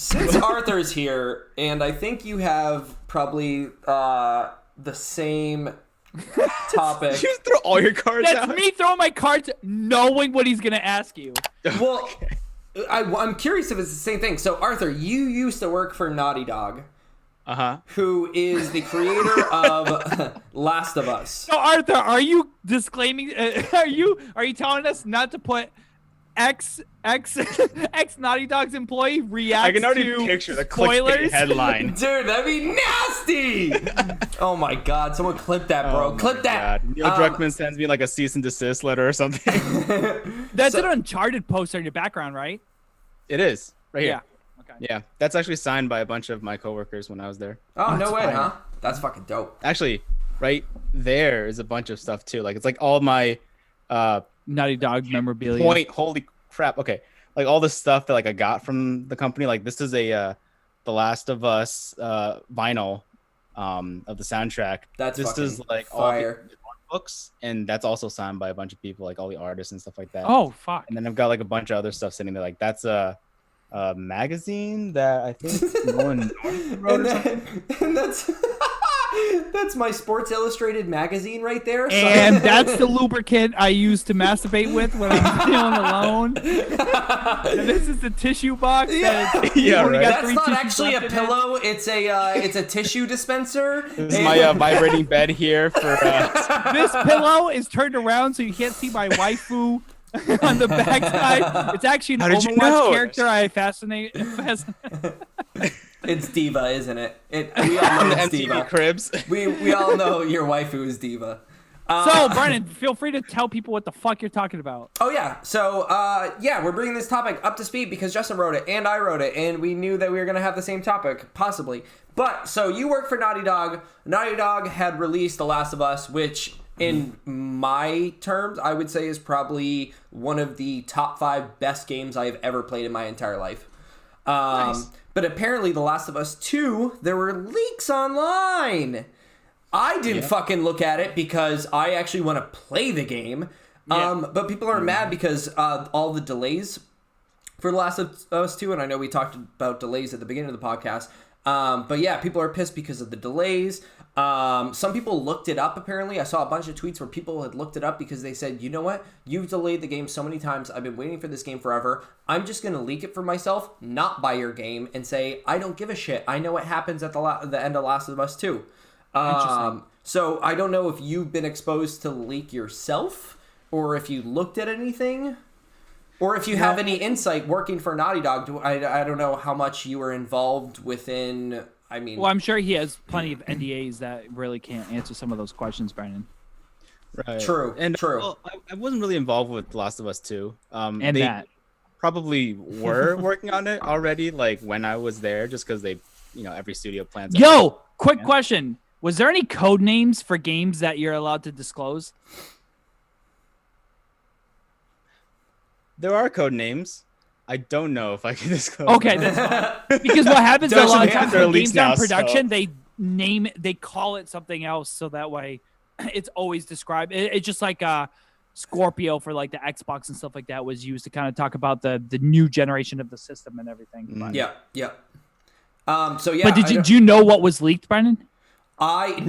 Since Arthur's here, and I think you have probably the same topic. You throw all your cards That's out? me throwing my cards, knowing what he's gonna ask you. Well, I'm curious if it's the same thing. So, Arthur, you used to work for Naughty Dog, who is the creator of Last of Us. So, Arthur, are you disclaiming? Are you telling us not to put ex Naughty Dog's employee reacts I can already to picture the spoilers? clickbait headline. Dude, that'd be nasty! Oh my god, someone clip that, bro. Oh Clip my that! God. Neil Druckmann sends me like a cease and desist letter or something. That's an Uncharted poster in your background, right? It is. Right here. Yeah. Okay. Yeah. That's actually signed by a bunch of my coworkers when I was there. Oh, no way, fire. huh? That's fucking dope. Actually, right there is a bunch of stuff too. Like it's like all my Naughty Dog memorabilia. holy crap. Okay. Like all the stuff that like I got from the company. Like this is a The Last of Us vinyl of the soundtrack. That's this fucking is like fire. all the books, and that's also signed by a bunch of people, like all the artists and stuff like that. Oh fuck. And then I've got like a bunch of other stuff sitting there. Like that's a magazine that I think Nolan North wrote or something. And that's my Sports Illustrated magazine right there. So- And that's the lubricant I use to masturbate with when I'm feeling alone. And this is the tissue box. That Yeah, only right. got That's 3 not tissues actually a left in it. pillow. It's a tissue dispenser. This is my vibrating bed here for. This pillow is turned around so you can't see my waifu on the backside. It's actually an How did you Overwatch know? character I fascinate. It's Diva, isn't it? We all know it's MTV Diva. Cribs. We all know your waifu is Diva. So, Brennan, feel free to tell people what the fuck you're talking about. Oh yeah, so we're bringing this topic up to speed because Justin wrote it and I wrote it, and we knew that we were gonna have the same topic possibly. But so you work for Naughty Dog. Naughty Dog had released The Last of Us, which in my terms I would say is probably one of the top 5 best games I have ever played in my entire life. Nice. But apparently The Last of Us 2, there were leaks online. I didn't fucking look at it because I actually want to play the game. Yeah. But people are mad because all the delays for The Last of Us 2, and I know we talked about delays at the beginning of the podcast. But yeah, people are pissed because of the delays. Some people looked it up, apparently. I saw a bunch of tweets where people had looked it up because they said, you know what? You've delayed the game so many times. I've been waiting for this game forever. I'm just going to leak it for myself, not buy your game, and say, I don't give a shit. I know what happens at the end of Last of Us 2. So I don't know if you've been exposed to the leak yourself, or if you looked at anything, or if you have any insight working for Naughty Dog. I don't know how much you were involved within... I mean, Well, I'm sure he has plenty of NDAs that really can't answer some of those questions, Brennan. Right. True. And True. well, I wasn't really involved with The Last of Us 2. And they that. probably were working on it already, like when I was there, just because they, every studio plans. Yo, quick question. Was there any code names for games that you're allowed to disclose? There are code names. I don't know if I can disclose. Okay, that's fine. Because what happens a Don't lot of you times have their when leaks games are now, in production, so- they call it something else, so that way it's always described. It's just like Scorpio for like the Xbox and stuff like that was used to kind of talk about the new generation of the system and everything. But, Yeah. So yeah. but do you know what was leaked, Brennan? I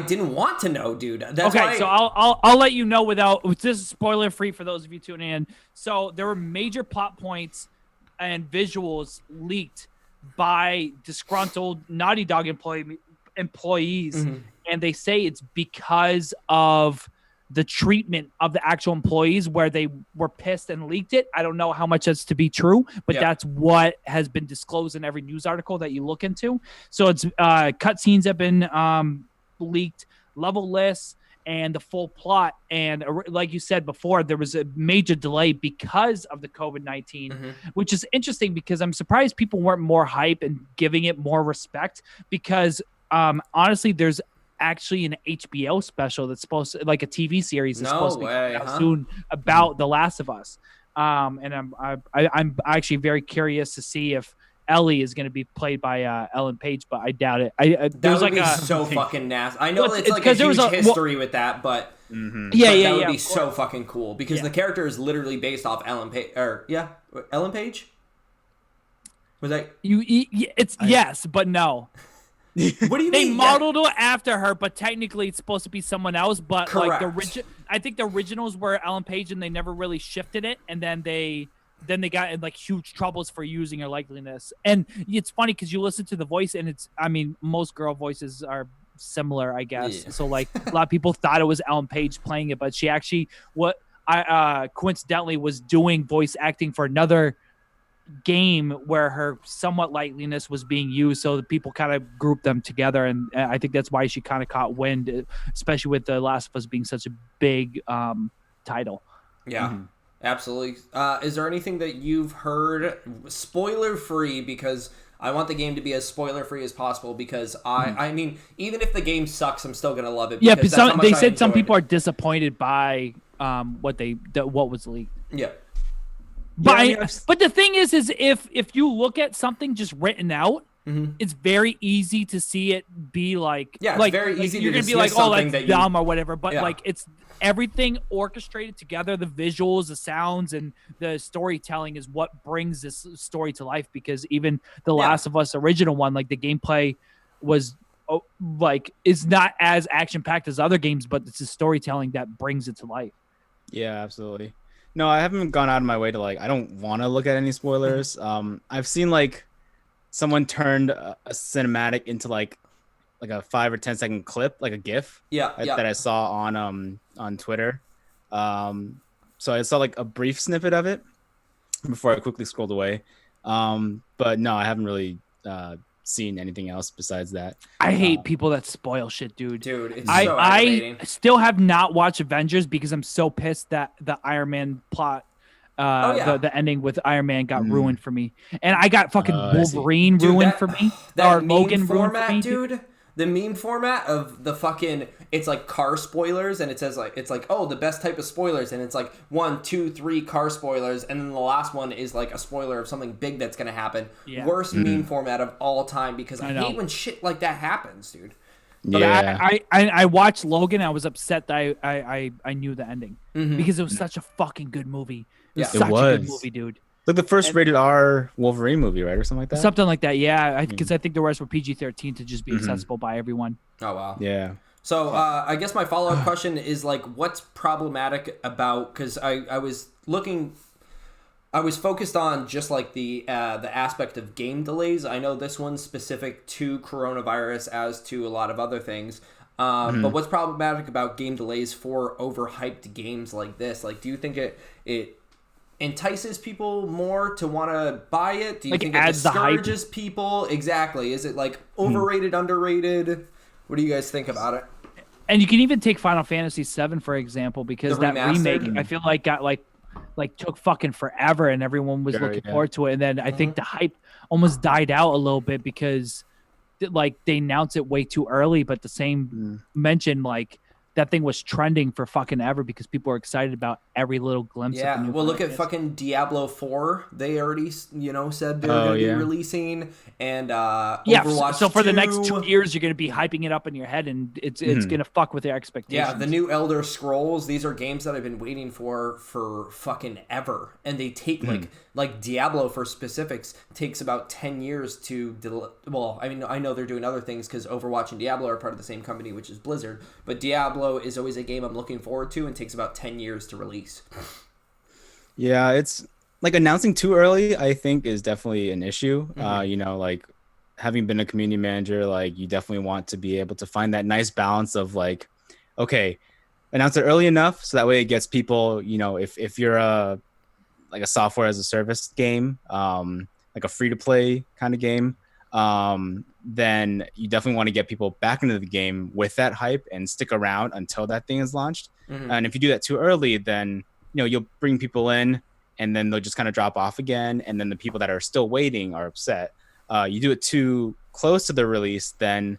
didn't want to know, dude. That's Okay, why so I'll let you know without. This is spoiler free for those of you tuning in. So there were major plot points and visuals leaked by disgruntled Naughty Dog employees, and they say it's because of the treatment of the actual employees, where they were pissed and leaked it. I don't know how much that's to be true, but that's what has been disclosed in every news article that you look into. So it's cutscenes have been leaked, level lists, and the full plot. And like you said before, there was a major delay because of the COVID-19, which is interesting because I'm surprised people weren't more hype and giving it more respect, because honestly, there's actually an HBO special that's supposed to, like a TV series, is supposed to be coming out soon about The Last of Us. And I'm actually very curious to see if Ellie is going to be played by Ellen Page, but I doubt it. That would be so fucking nasty. I know it's like a huge history with that, but that would be so fucking cool because the character is literally based off Ellen Page. Ellen Page. Was that Yes, but no. what do you They mean? modeled it after her, but technically it's supposed to be someone else. But like Correct. I think the originals were Ellen Page, and they never really shifted it. And then they got in like huge troubles for using her likeliness. And it's funny because you listen to the voice, and most girl voices are similar, I guess. Yeah. So like a lot of people thought it was Ellen Page playing it, but she actually coincidentally was doing voice acting for another game where her somewhat likeliness was being used, so the people kind of grouped them together, and I think that's why she kind of caught wind, especially with The Last of Us being such a big title. Yeah, absolutely. Is there anything that you've heard spoiler free? Because I want the game to be as spoiler free as possible. Because I mean, even if the game sucks, I'm still gonna love it. Yeah, because but that's how much they I said some enjoyed people it. are disappointed by what was leaked. Yeah. But Yeah, I mean, but the thing is if you look at something just written out, Mm-hmm. it's very easy to see it be like, Yeah, it's like very like easy to you're gonna be dismiss like, oh, something that's that you- dumb or whatever. But Yeah. like it's everything orchestrated together, the visuals, the sounds, and the storytelling is what brings this story to life. Because even the Yeah. Last of Us original one, like the gameplay was is not as action packed as other games, but it's the storytelling that brings it to life. Yeah, absolutely. No, I haven't gone out of my way to I don't want to look at any spoilers. I've seen someone turned a cinematic into like a 5 or 10 second clip, like a GIF Yeah. that I saw on Twitter. So I saw like a brief snippet of it before I quickly scrolled away. But no, I haven't really seen anything else besides that. I hate people that spoil shit, dude. Dude, it's I so aggravating. still have not watched Avengers because I'm so pissed that the Iron Man plot, yeah. the ending with Iron Man got ruined for me, and I got fucking I see. Wolverine Dude, ruined that- for me, That or meme Logan ruined format, for me, dude. The meme format of the fucking, it's like car spoilers, and it says it's like, oh, the best type of spoilers, and it's like 1, 2, 3 car spoilers, and then the last one is like a spoiler of something big that's gonna happen. Yeah. Worst meme format of all time, because I know. hate when shit like that happens, dude. But Yeah. I watched Logan. I was upset that I knew the ending because it was such a fucking good movie. It was Yeah. It such a good was. movie, dude. Like the first rated R Wolverine movie, right, or something like that. Something like that, yeah. Because I think the rest were PG-13 to just be accessible by everyone. Oh wow. Yeah. So I guess my follow-up question is what's problematic about, because I was focused on just the aspect of game delays. I know this one's specific to coronavirus as to a lot of other things. But what's problematic about game delays for overhyped games like this? Do you think it entices people more to want to buy it? Do you think it adds the hype? discourages people? Exactly. Is it overrated, underrated? What do you guys think about it? And you can even take Final Fantasy VII for example, because The that remastered? remake I feel like got took fucking forever, and everyone was Sure, looking yeah. forward to it. And then I think the hype almost died out a little bit because they announced it way too early. But the same mention that thing was trending for fucking ever because people were excited about every little glimpse. Of Yeah, the new well, look Final at Fantasy. fucking Diablo 4. They already, said they're Oh, going to yeah. be releasing, and Yeah, Overwatch so for the next 2. 2 years, you're going to be hyping it up in your head, and it's going to fuck with your expectations. Yeah, the new Elder Scrolls. These are games that I've been waiting for fucking ever, and they take like Diablo for specifics takes about 10 years to. Well, I mean, I know they're doing other things because Overwatch and Diablo are part of the same company, which is Blizzard. But Diablo is always a game I'm looking forward to, and takes about 10 years to release. Yeah, it's announcing too early, I think, is definitely an issue. Having been a community manager, you definitely want to be able to find that nice balance of okay, announce it early enough so that way it gets people, if you're a software as a service game, like a free to play kind of game, then you definitely want to get people back into the game with that hype and stick around until that thing is launched. And if you do that too early, then you'll bring people in and then they'll just kind of drop off again, and then the people that are still waiting are upset. You do it too close to the release, then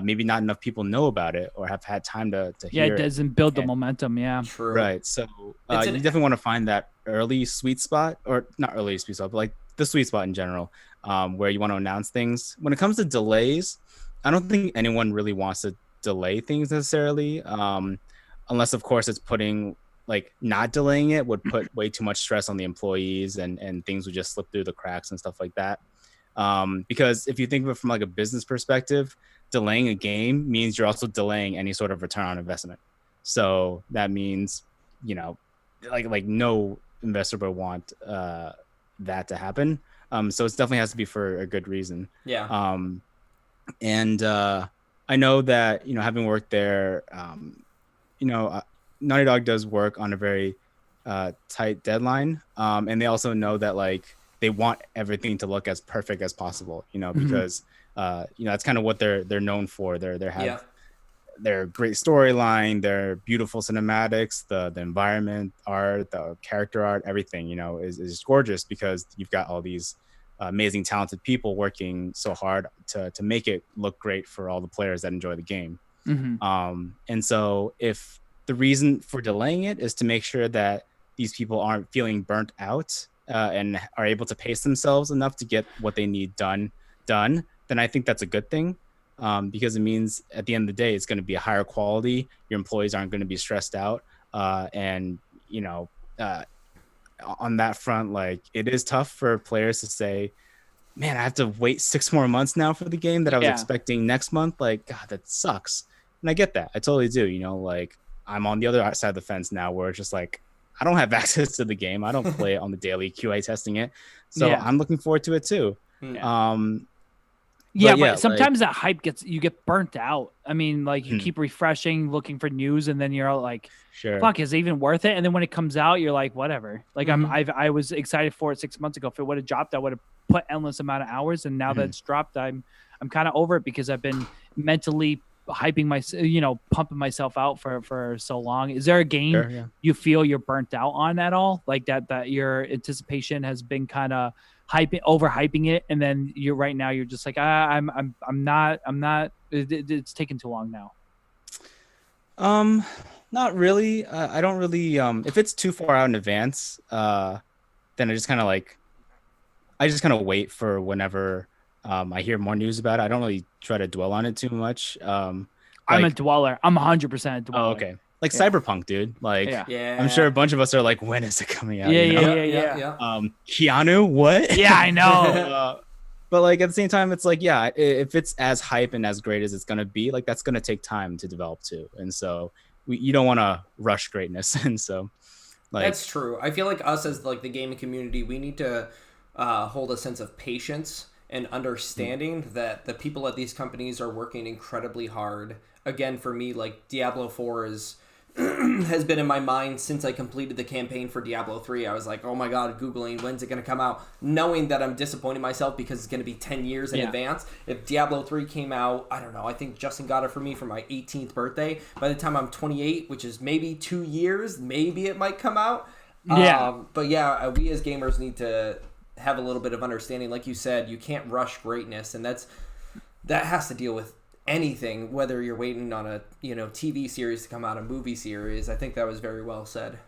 maybe not enough people know about it or have had time to Yeah, hear it doesn't build the momentum. Yeah. True. Right. So It's you an- definitely want to find that early sweet spot, or not early sweet spot, but the sweet spot in general, where you want to announce things. When it comes to delays, I don't think anyone really wants to delay things necessarily, unless of course it's putting not delaying it would put way too much stress on the employees, and things would just slip through the cracks and stuff like that. Because if you think of it from like a business perspective, delaying a game means you're also delaying any sort of return on investment. So that means, you know, like no investor would want that to happen. So it definitely has to be for a good reason. Yeah. And I know that, you know, having worked there, you know, Naughty Dog does work on a very tight deadline. And they also know that like they want everything to look as perfect as possible, you know, because you know, that's kind of what they're known for. They have their great storyline, their beautiful cinematics, the environment art, the character art, everything, you know, is gorgeous because you've got all these amazing, talented people working so hard to make it look great for all the players that enjoy the game. And so if the reason for delaying it is to make sure that these people aren't feeling burnt out and are able to pace themselves enough to get what they need done, then I think that's a good thing. Because it means at the end of the day, it's going to be a higher quality. Your employees aren't going to be stressed out. And, you know, on that front, like it is tough for players to say, man, I have to wait 6 more months now for the game that I was expecting next month. Like, God, that sucks. And I get that. I totally do. You know, like I'm on the other side of the fence now where it's just like, I don't have access to the game. I don't play it on the daily QA testing it. So I'm looking forward to it too. But sometimes that hype you get burnt out. I mean, like you keep refreshing, looking for news, and then you're like, fuck, is it even worth it? And then when it comes out, you're like, whatever. Like I was excited for it 6 months ago. If it would have dropped, I would have put endless amount of hours. And now that it's dropped, I'm kind of over it because I've been mentally hyping pumping myself out for so long. Is there a game you feel you're burnt out on at all? Like that your anticipation has been kind of overhyping it, and then you're just like I'm not. It's taking too long now. Not really. I don't really. If it's too far out in advance, then I just kind of wait for whenever I hear more news about it. I don't really try to dwell on it too much. I'm a dweller. I'm 100% a dweller. Oh, okay. Like Cyberpunk, dude. Like, I'm sure a bunch of us are like, when is it coming out? Yeah. Keanu, what? Yeah, I know. But like at the same time, it's like, if it's as hype and as great as it's gonna be, like that's gonna take time to develop too. And so you don't want to rush greatness. And so, like, that's true. I feel like us as like the gaming community, we need to hold a sense of patience and understanding that the people at these companies are working incredibly hard. Again, for me, like Diablo 4 has been in my mind since I completed the campaign for Diablo 3. I was like, oh my god, Googling, when's it going to come out? Knowing that I'm disappointing myself because it's going to be 10 years in advance. If Diablo 3 came out, I don't know, I think Justin got it for me for my 18th birthday. By the time I'm 28, which is maybe 2 years, maybe it might come out. But we as gamers need to have a little bit of understanding. Like you said, you can't rush greatness, and that has to deal with anything, whether you're waiting on a TV series to come out, a movie series. I think that was very well said.